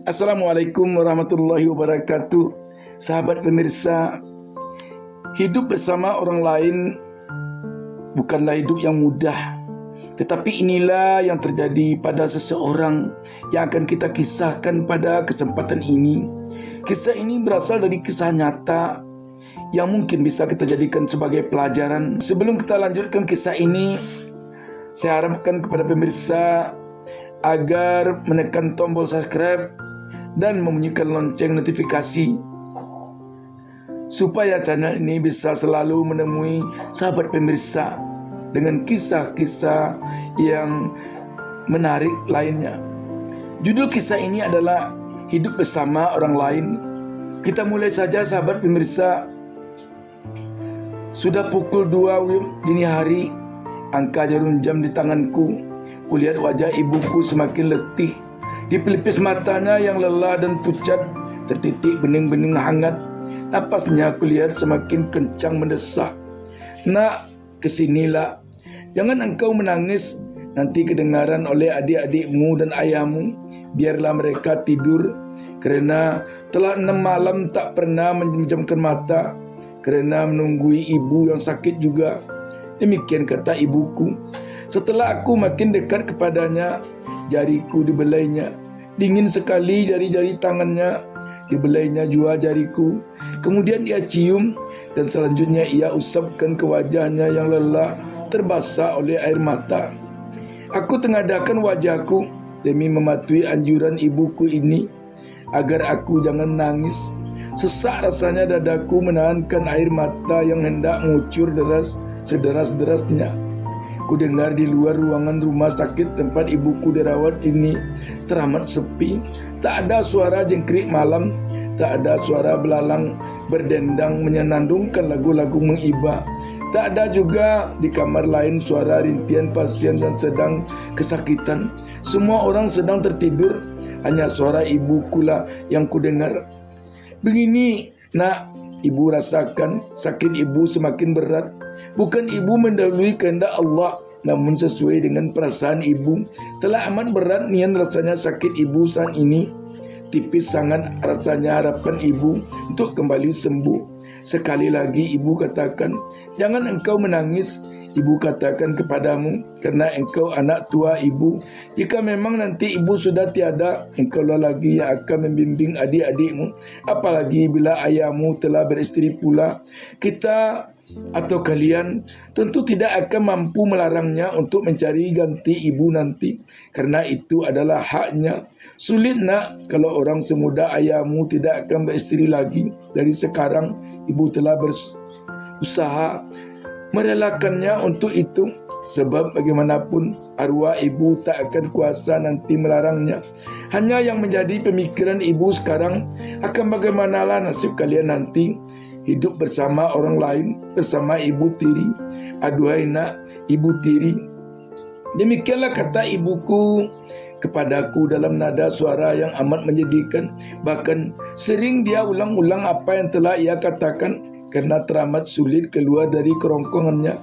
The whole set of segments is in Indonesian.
Assalamualaikum warahmatullahi wabarakatuh. Sahabat pemirsa, hidup bersama orang lain bukanlah hidup yang mudah. Tetapi inilah yang terjadi pada seseorang yang akan kita kisahkan pada kesempatan ini. Kisah ini berasal dari kisah nyata yang mungkin bisa kita jadikan sebagai pelajaran. Sebelum kita lanjutkan kisah ini, saya harapkan kepada pemirsa agar menekan tombol subscribe dan membunyikan lonceng notifikasi supaya channel ini bisa selalu menemui sahabat pemirsa dengan kisah-kisah yang menarik lainnya. Judul kisah ini adalah hidup bersama orang lain. Kita mulai saja sahabat pemirsa. Sudah pukul 2 dini hari, angka jarum jam di tanganku. Kulihat wajah ibuku semakin letih. Di pelipis matanya yang lelah dan pucat tertitik bening-bening hangat. Napasnya kulihat semakin kencang mendesak. Nak, kesinilah. Jangan engkau menangis. Nanti kedengaran oleh adik-adikmu dan ayahmu. Biarlah mereka tidur. Kerana telah 6 malam tak pernah menjamkan mata. Kerana menunggui ibu yang sakit juga. Demikian kata ibuku. Setelah aku makin dekat kepadanya, jariku dibelainya. Dingin sekali jari-jari tangannya. Dibelainya jua jariku. Kemudian ia cium dan selanjutnya ia usapkan ke wajahnya yang lelah terbasah oleh air mata. Aku tengadakan wajahku demi mematuhi anjuran ibuku ini agar aku jangan menangis. Sesak rasanya dadaku menahankan air mata yang hendak mengucur deras sederas-derasnya. Ku dengar di luar ruangan rumah sakit tempat ibuku dirawat ini teramat sepi. Tak ada suara jengkrik malam, tak ada suara belalang berdendang menyenandungkan lagu-lagu mengiba. Tak ada juga di kamar lain suara rintian pasien yang sedang kesakitan. Semua orang sedang tertidur, hanya suara ibuku lah yang ku dengar. Begini, nak, ibu rasakan sakit ibu semakin berat. Bukan ibu mendahului kehendak Allah, namun sesuai dengan perasaan ibu. Telah amat berat nian rasanya sakit ibu saat ini. Tipis sangat rasanya harapan ibu untuk kembali sembuh. Sekali lagi ibu katakan, jangan engkau menangis. Ibu katakan kepadamu, karena engkau anak tua ibu. Jika memang nanti ibu sudah tiada, engkaulah lagi yang akan membimbing adik-adikmu. Apalagi bila ayahmu telah beristri pula. Kita atau kalian tentu tidak akan mampu melarangnya untuk mencari ganti ibu nanti, karena itu adalah haknya. Sulit nak kalau orang semuda ayahmu tidak akan beristri lagi. Dari sekarang ibu telah berusaha merelakannya untuk itu, sebab bagaimanapun arwah ibu tak akan kuasa nanti melarangnya. Hanya yang menjadi pemikiran ibu sekarang akan bagaimanalah nasib kalian nanti hidup bersama orang lain, bersama ibu tiri. Aduhai nak, ibu tiri. Demikianlah kata ibuku kepadaku dalam nada suara yang amat menyedihkan. Bahkan sering dia ulang-ulang apa yang telah ia katakan karena teramat sulit keluar dari kerongkongannya.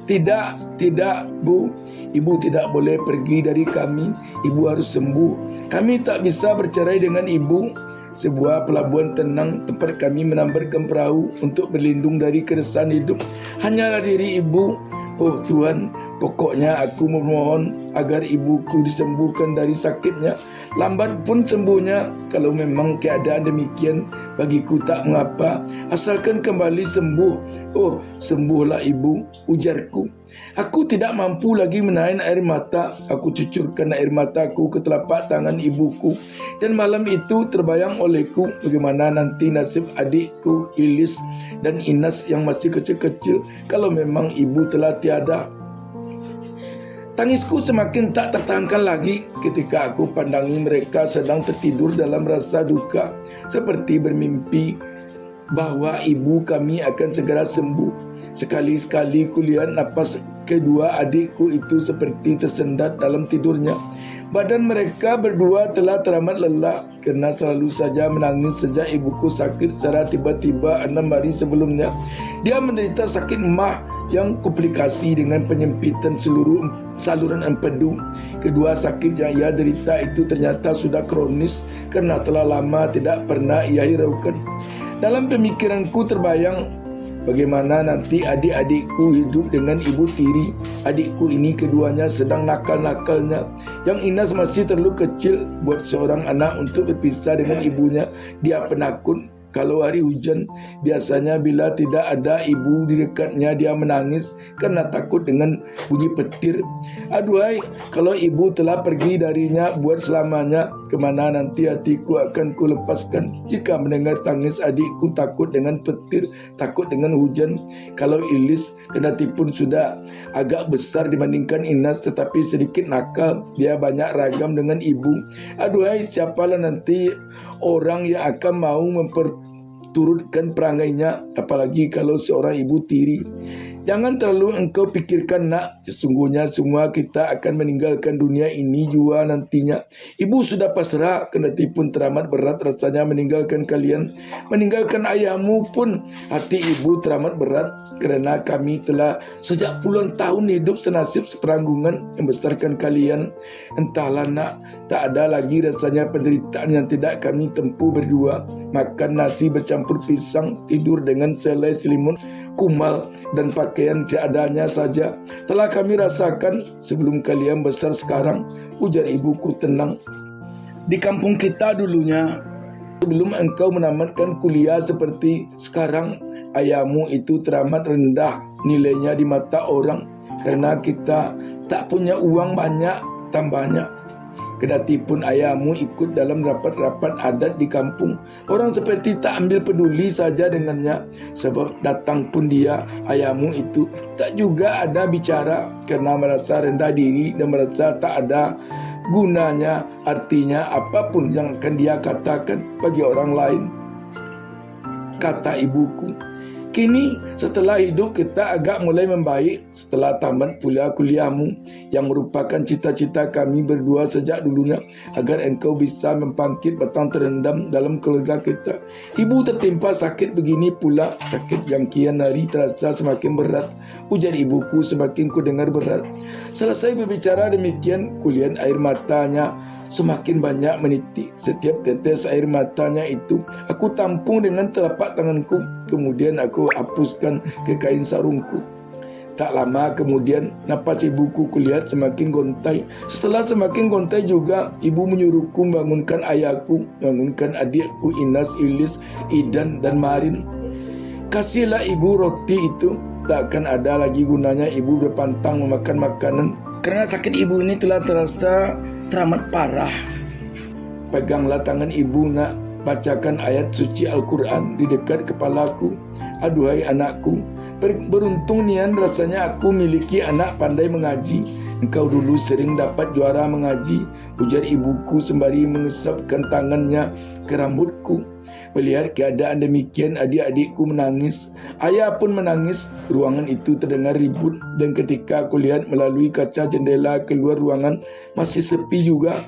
Tidak, Bu. Ibu tidak boleh pergi dari kami. Ibu harus sembuh. Kami tak bisa bercerai dengan ibu. Sebuah pelabuhan tenang tempat kami menambatkan perahu untuk berlindung dari keresahan hidup hanyalah diri ibu. Oh Tuhan, pokoknya aku memohon agar ibuku disembuhkan dari sakitnya. Lambat pun sembuhnya. Kalau memang keadaan demikian, bagiku tak mengapa, asalkan kembali sembuh. Oh, sembuhlah ibu, ujarku. Aku tidak mampu lagi menahan air mata. Aku cucurkan air mataku ke telapak tangan ibuku. Dan malam itu terbayang olehku bagaimana nanti nasib adikku Ilis dan Inas yang masih kecil-kecil kalau memang ibu telah tiada. Tangisku semakin tak tertahankan lagi ketika aku pandangi mereka sedang tertidur dalam rasa duka, seperti bermimpi bahwa ibu kami akan segera sembuh. Sekali-sekali kulihat napas kedua adikku itu seperti tersendat dalam tidurnya. Badan mereka berdua telah teramat lelah kerana selalu saja menangis sejak ibuku sakit secara tiba-tiba 6 hari sebelumnya. Dia menderita sakit mah yang komplikasi dengan penyempitan seluruh saluran empedu. Kedua sakit yang ia derita itu ternyata sudah kronis kerana telah lama tidak pernah ia hiraukan. Dalam pemikiranku terbayang bagaimana nanti adik-adikku hidup dengan ibu tiri. Adikku ini keduanya sedang nakal-nakalnya. Yang Inas masih terlalu kecil buat seorang anak untuk berpisah dengan ibunya. Dia penakut. Kalau hari hujan, biasanya bila tidak ada ibu di dekatnya, dia menangis karena takut dengan bunyi petir. Aduhai, kalau ibu telah pergi darinya buat selamanya, kemana nanti hatiku akan kulepaskan jika mendengar tangis adikku takut dengan petir, takut dengan hujan. Kalau Ilis kendatipun sudah agak besar dibandingkan Inas, tetapi sedikit nakal, dia banyak ragam dengan ibu. Aduhai, siapalah nanti orang yang akan mau turutkan perangainya, apalagi kalau seorang ibu tiri. Jangan terlalu engkau pikirkan nak, sesungguhnya semua kita akan meninggalkan dunia ini jua nantinya. Ibu sudah pasrah, kendatipun teramat berat rasanya meninggalkan kalian. Meninggalkan ayahmu pun hati ibu teramat berat, kerana kami telah sejak puluhan tahun hidup senasib seperanggungan yang membesarkan kalian. Entahlah nak, tak ada lagi rasanya penderitaan yang tidak kami tempuh berdua. Makan nasi bercampur pisang, tidur dengan selai selimut kumal dan pakaian seadanya saja telah kami rasakan sebelum kalian besar sekarang, ujar ibuku tenang. Di kampung kita dulunya, sebelum engkau menamatkan kuliah seperti sekarang, ayahmu itu teramat rendah nilainya di mata orang kerana kita tak punya uang banyak tambahnya. Kedatipun ayahmu ikut dalam rapat-rapat adat di kampung, orang seperti tak ambil peduli saja dengannya. Sebab datang pun dia, ayahmu itu tak juga ada bicara kerana merasa rendah diri dan merasa tak ada gunanya, artinya apapun yang akan dia katakan bagi orang lain. Kata ibuku, kini setelah hidup kita agak mulai membaik setelah tamat kuliahmu yang merupakan cita-cita kami berdua sejak dulunya, agar engkau bisa membangkit batang terendam dalam keluarga kita. Ibu tertimpa sakit begini pula, sakit yang kian hari terasa semakin berat, ujar ibuku semakin ku dengar berat. Selesai berbicara demikian, kulihat air matanya semakin banyak menitik. Setiap tetes air matanya itu aku tampung dengan telapak tanganku, kemudian aku hapuskan ke kain sarungku. Tak lama kemudian napas ibuku kulihat semakin gontai. Setelah semakin gontai juga, ibu menyuruhku membangunkan ayahku, membangunkan adikku Inas, Ilis, Idan dan Marin. Kasihlah ibu roti itu. Tak akan ada lagi gunanya ibu berpantang memakan makanan kerana sakit ibu ini telah terasa teramat parah. Peganglah tangan ibu nak, bacakan ayat suci Al-Quran di dekat kepalaku. Aduhai anakku, beruntung nian rasanya aku miliki anak pandai mengaji. Engkau dulu sering dapat juara mengaji, ujar ibuku sembari mengusapkan tangannya ke rambutku. Melihat keadaan demikian, adik-adikku menangis. Ayah pun menangis. Ruangan itu terdengar ribut, dan ketika aku lihat melalui kaca jendela keluar ruangan, masih sepi juga.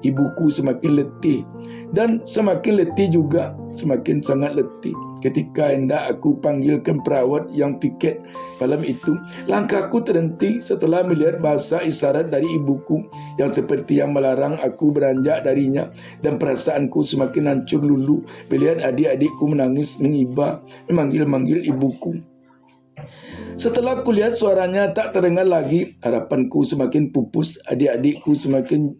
Ibuku semakin letih, dan semakin letih juga, semakin sangat letih. Ketika hendak aku panggilkan perawat yang piket malam itu, langkahku terhenti setelah melihat bahasa isyarat dari ibuku yang seperti yang melarang aku beranjak darinya, dan perasaanku semakin hancur lulu melihat adik-adikku menangis mengiba memanggil-manggil ibuku. Setelah kulihat suaranya tak terdengar lagi, harapanku semakin pupus. Adik-adikku semakin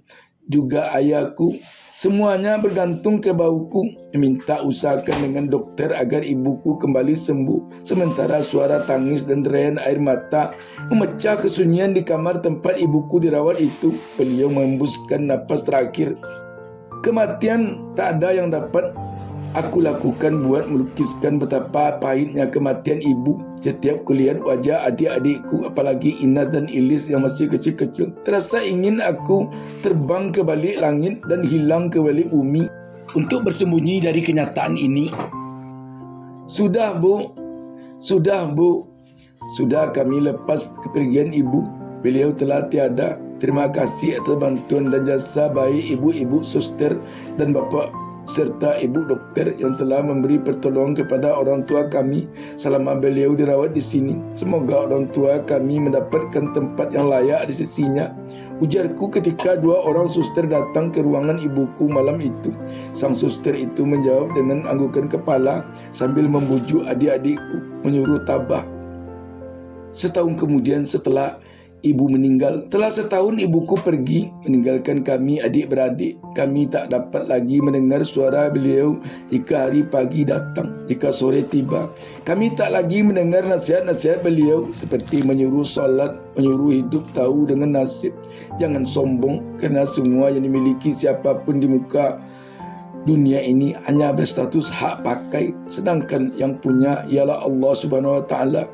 juga ayahku, semuanya bergantung ke bauku. Minta usahakan dengan dokter agar ibuku kembali sembuh. Sementara suara tangis dan derayan air mata memecah kesunyian di kamar tempat ibuku dirawat itu. Beliau mengembuskan napas terakhir. Kematian tak ada yang dapat aku lakukan buat melukiskan betapa pahitnya kematian ibu. Setiap kulihat wajah adik-adikku, apalagi Inas dan Ilis yang masih kecil-kecil, terasa ingin aku terbang ke balik langit dan hilang ke balik bumi untuk bersembunyi dari kenyataan ini. Sudah bu, sudah kami lepas kepergian ibu. Beliau telah tiada. Terima kasih atas bantuan dan jasa baik ibu-ibu suster dan bapa serta ibu dokter yang telah memberi pertolongan kepada orang tua kami selama beliau dirawat di sini. Semoga orang tua kami mendapatkan tempat yang layak di sisinya. Ujarku ketika dua orang suster datang ke ruangan ibuku malam itu. Sang suster itu menjawab dengan anggukan kepala sambil membujuk adik-adikku, menyuruh tabah. Setahun kemudian setelah ibu meninggal, telah setahun ibuku pergi meninggalkan kami adik-beradik. Kami tak dapat lagi mendengar suara beliau jika hari pagi datang, jika sore tiba. Kami tak lagi mendengar nasihat-nasihat beliau seperti menyuruh solat, menyuruh hidup tahu dengan nasib. Jangan sombong, kerana semua yang dimiliki siapapun di muka dunia ini hanya berstatus hak pakai, sedangkan yang punya ialah Allah Subhanahu Wa Taala.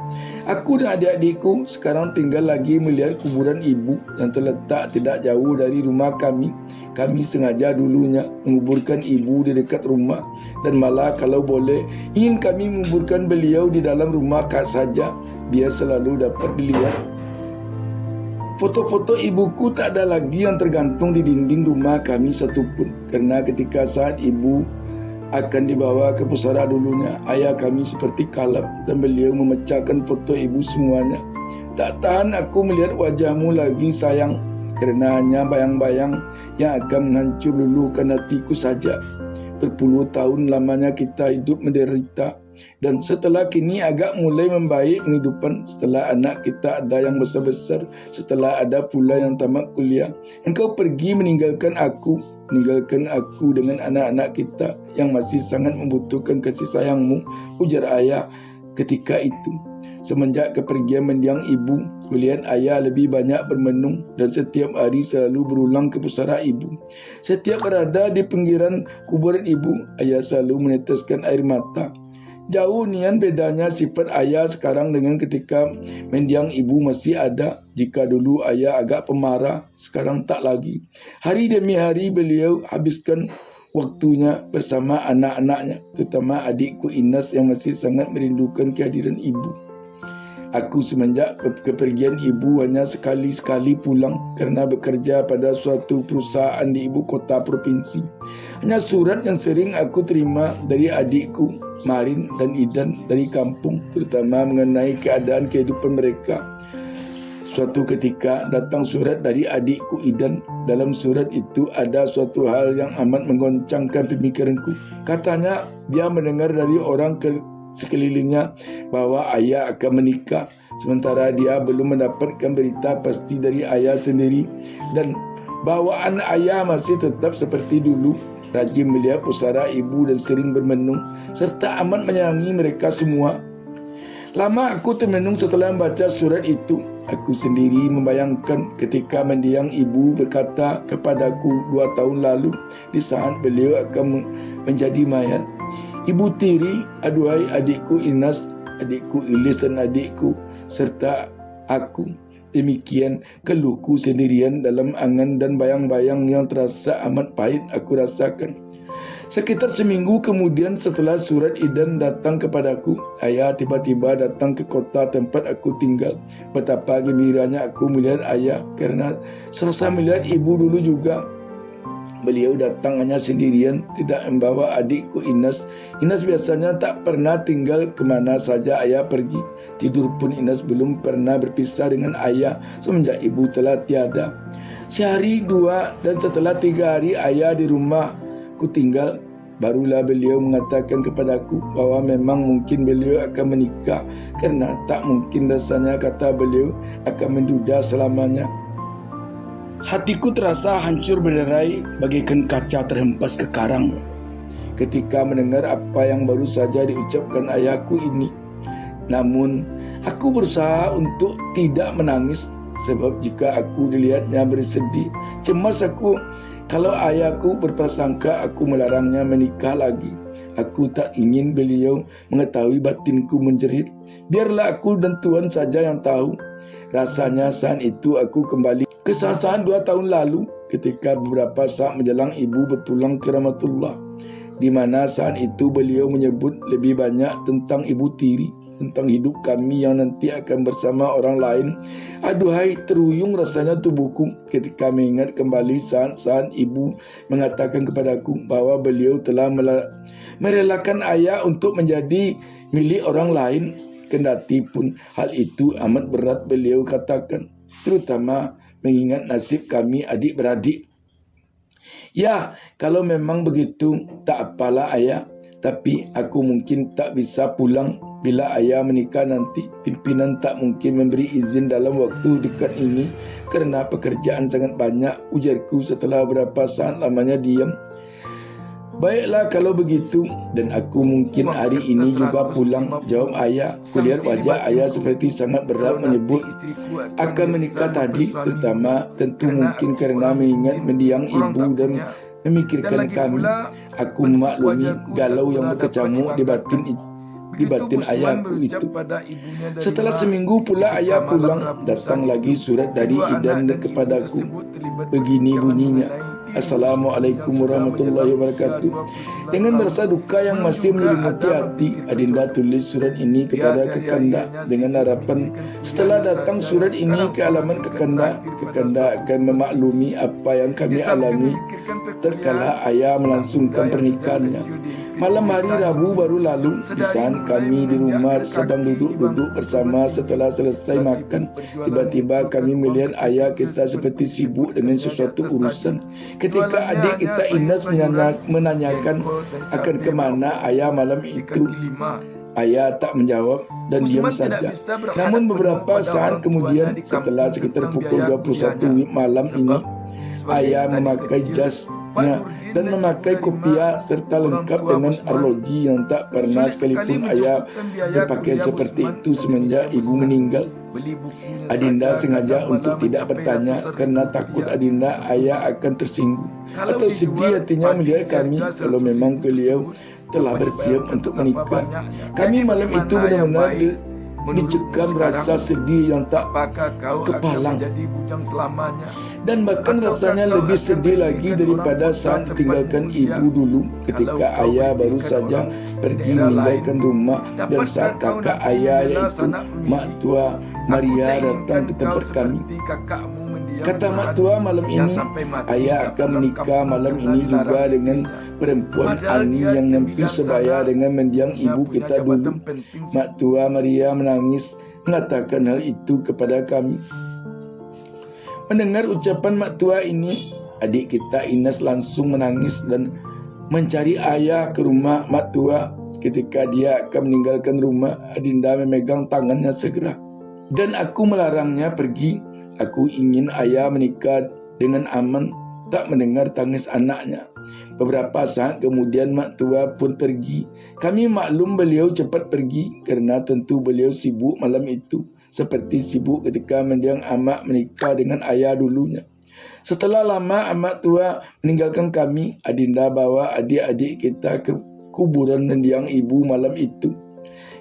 Aku dan adik-adikku sekarang tinggal lagi melihat kuburan ibu yang terletak tidak jauh dari rumah kami. Kami sengaja dulunya menguburkan ibu di dekat rumah, dan malah kalau boleh ingin kami menguburkan beliau di dalam rumah saja, biar selalu dapat dilihat. Foto-foto ibuku tak ada lagi yang tergantung di dinding rumah kami satupun, kerana ketika saat ibu akan dibawa ke pusara dulunya, ayah kami seperti kalap dan beliau memecahkan foto ibu semuanya. Tak tahan aku melihat wajahmu lagi sayang, kerana hanya bayang-bayang yang akan menghancur lulukan hatiku saja. Berpuluh tahun lamanya kita hidup menderita, dan setelah kini agak mulai membaik penghidupan, setelah anak kita ada yang besar-besar, setelah ada pula yang tamat kuliah, engkau pergi meninggalkan aku dengan anak-anak kita yang masih sangat membutuhkan kasih sayangmu, ujar ayah ketika itu. Semenjak kepergian mendiang ibu, kulihat ayah lebih banyak bermenung dan setiap hari selalu berulang ke pusara ibu. Setiap berada di pinggiran kuburan ibu, ayah selalu meneteskan air mata. Jauh nian bedanya sifat ayah sekarang dengan ketika mendiang ibu masih ada. Jika dulu ayah agak pemarah, sekarang tak lagi. Hari demi hari beliau habiskan waktunya bersama anak-anaknya, terutama adikku Inas yang masih sangat merindukan kehadiran ibu. Aku semenjak kepergian ibu hanya sekali-sekali pulang kerana bekerja pada suatu perusahaan di ibu kota provinsi. Hanya surat yang sering aku terima dari adikku Marin dan Idan dari kampung, terutama mengenai keadaan kehidupan mereka. Suatu ketika datang surat dari adikku Idan. Dalam surat itu ada suatu hal yang amat menggoncangkan pemikiranku. Katanya dia mendengar dari orang sekelilingnya bahwa ayah akan menikah, sementara dia belum mendapatkan berita pasti dari ayah sendiri, dan bawaan ayah masih tetap seperti dulu, rajin melihat pusara ibu dan sering bermenung serta amat menyayangi mereka semua. Lama aku termenung setelah membaca surat itu. Aku sendiri membayangkan ketika mendiang ibu berkata kepadaku 2 tahun lalu di saat beliau akan menjadi mayat, "Ibu tiri, aduhai adikku Inas, adikku Ilis dan adikku, serta aku." Demikian keluhku sendirian dalam angan dan bayang-bayang yang terasa amat pahit aku rasakan. Sekitar seminggu kemudian setelah surat Idan datang kepadaku, ayah tiba-tiba datang ke kota tempat aku tinggal. Betapa gembiranya aku melihat ayah kerana serasa melihat ibu dulu juga. Beliau datang hanya sendirian, tidak membawa adikku Inas. Inas biasanya tak pernah tinggal kemana saja ayah pergi. Tidur pun Inas belum pernah berpisah dengan ayah semenjak ibu telah tiada. Sehari, 2, dan setelah 3 hari ayah di rumah ku tinggal, barulah beliau mengatakan kepadaku bahwa memang mungkin beliau akan menikah, kerana tak mungkin rasanya kata beliau akan menduda selamanya. Hatiku terasa hancur berderai bagaikan kaca terhempas ke karang ketika mendengar apa yang baru saja diucapkan ayahku ini. Namun, aku berusaha untuk tidak menangis, sebab jika aku dilihatnya bersedih, cemas aku kalau ayahku berprasangka aku melarangnya menikah lagi. Aku tak ingin beliau mengetahui batinku menjerit. Biarlah aku dan Tuhan saja yang tahu. Rasanya saat itu aku kembali ke saat 2 tahun lalu ketika beberapa saat menjelang ibu berpulang ke rahmatullah, di mana saat itu beliau menyebut lebih banyak tentang ibu tiri. tentang hidup kami yang nanti akan bersama orang lain. Aduhai, teruyung rasanya tubuhku ketika mengingat kembali saat-saat ibu mengatakan kepadaku bahwa beliau telah merelakan ayah untuk menjadi milik orang lain. Kendati pun hal itu amat berat beliau katakan, terutama mengingat nasib kami adik-beradik. Ya, kalau memang begitu, tak apalah ayah. Tapi aku mungkin tak bisa pulang bila ayah menikah nanti. Pimpinan tak mungkin memberi izin dalam waktu dekat ini kerana pekerjaan sangat banyak, ujarku setelah beberapa saat lamanya diam. Baiklah kalau begitu, dan aku mungkin hari ini juga pulang, jawab ayah. Kulihat wajah ayah seperti sangat berat menyebut akan menikah tadi, terutama tentu mungkin kerana mengingat mendiang ibu dan memikirkan kami. Aku memaklumi galau yang berkecamuk di batin ayahku itu. Setelah seminggu pula ayah pulang, datang lagi surat dari Idan kepadaku. Begini bunyinya: Assalamualaikum warahmatullahi wabarakatuh. Dengan rasa duka yang masih menyelimuti hati, Adinda tulis surat ini kepada Kekanda dengan harapan setelah datang surat ini ke alamat Kekanda akan memaklumi apa yang kami alami terkala ayah melangsungkan pernikahannya. Malam hari Rabu baru lalu, di saat kami di rumah sedang duduk-duduk bersama setelah selesai makan, tiba-tiba kami melihat ayah kita seperti sibuk dengan sesuatu urusan. Ketika adik kita Ines menanyakan akan kemana ayah malam itu, ayah tak menjawab dan diam saja. Namun beberapa saat kemudian, setelah sekitar pukul 21 malam ini, ayah memakai jasnya dan memakai kopiah serta lengkap dengan arloji yang tak pernah sekalipun ayah berpakaian seperti itu semenjak ibu meninggal. Adinda sengaja untuk tidak bertanya kerana takut Adinda ayah akan tersinggung atau sedih hatinya melihat kami kalau memang beliau telah bersiap untuk menikah. Kami malam itu benar-benar dicekam rasa sedih yang tak kepalang, dan bahkan rasanya lebih sedih lagi daripada saat tinggalkan ibu dulu ketika ayah baru saja pergi meninggalkan rumah dan saat kakak ayah yaitu Mak Tua Maria datang ke tempat kami. Kata Mak Tua malam ini ayah akan menikah malam ini juga dengan perempuan Ani yang nempi sebaya dengan mendiang ibu kita dulu. Mak Tua Maria menangis mengatakan hal itu kepada kami. Mendengar ucapan Mak Tua ini, adik kita Ines langsung menangis dan mencari ayah ke rumah Mak Tua. Ketika dia akan meninggalkan rumah, Adinda memegang tangannya segera, dan aku melarangnya pergi. Aku ingin ayah menikah dengan aman, tak mendengar tangis anaknya. Beberapa saat kemudian Mak Tua pun pergi. Kami maklum beliau cepat pergi kerana tentu beliau sibuk malam itu, seperti sibuk ketika mendiang amak menikah dengan ayah dulunya. Setelah lama Mak Tua meninggalkan kami, Adinda bawa adik-adik kita ke kuburan mendiang ibu malam itu.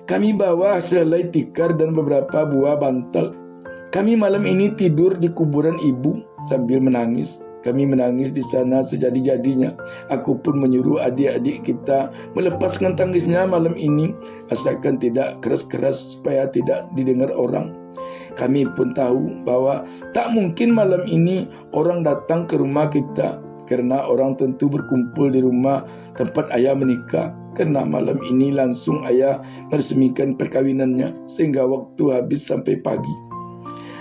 Kami bawa sehelai tikar dan beberapa buah bantal. Kami malam ini tidur di kuburan ibu sambil menangis. Kami menangis di sana sejadi-jadinya. Aku pun menyuruh adik-adik kita melepaskan tangisnya malam ini, asalkan tidak keras-keras supaya tidak didengar orang. Kami pun tahu bahwa tak mungkin malam ini orang datang ke rumah kita, kerana orang tentu berkumpul di rumah tempat ayah menikah. Kerana malam ini langsung ayah meresmikan perkahwinannya sehingga waktu habis sampai pagi.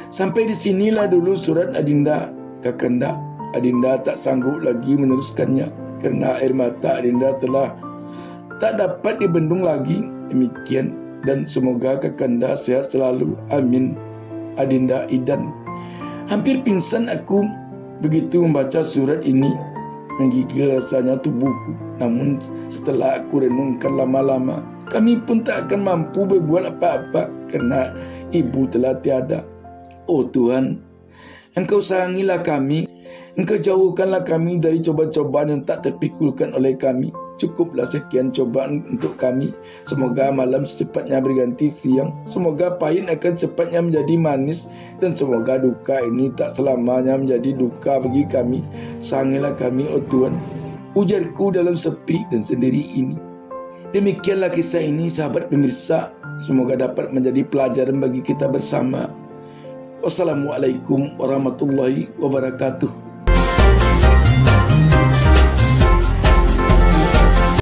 Sampai di sinilah dulu surat Adinda Kakanda. Adinda tak sanggup lagi meneruskannya kerana air mata Adinda telah tak dapat dibendung lagi. Demikian, dan semoga Kakanda sehat selalu. Amin. Adinda Idan. Hampir pingsan aku begitu membaca surat ini. Menggigil rasanya tubuhku. Namun setelah aku renungkan lama-lama, kami pun tak akan mampu berbuat apa-apa kerana ibu telah tiada. Oh Tuhan, Engkau sayangilah kami, Engkau jauhkanlah kami dari cobaan-cobaan yang tak terpikulkan oleh kami. Cukuplah sekian cobaan untuk kami. Semoga malam secepatnya berganti siang. Semoga pahit akan cepatnya menjadi manis. Dan semoga duka ini tak selamanya menjadi duka bagi kami. Sayangilah kami, oh Tuhan, ujarku dalam sepi dan sendiri ini. Demikianlah kisah ini, sahabat pemirsa. Semoga dapat menjadi pelajaran bagi kita bersama. Wassalamualaikum warahmatullahi wabarakatuh.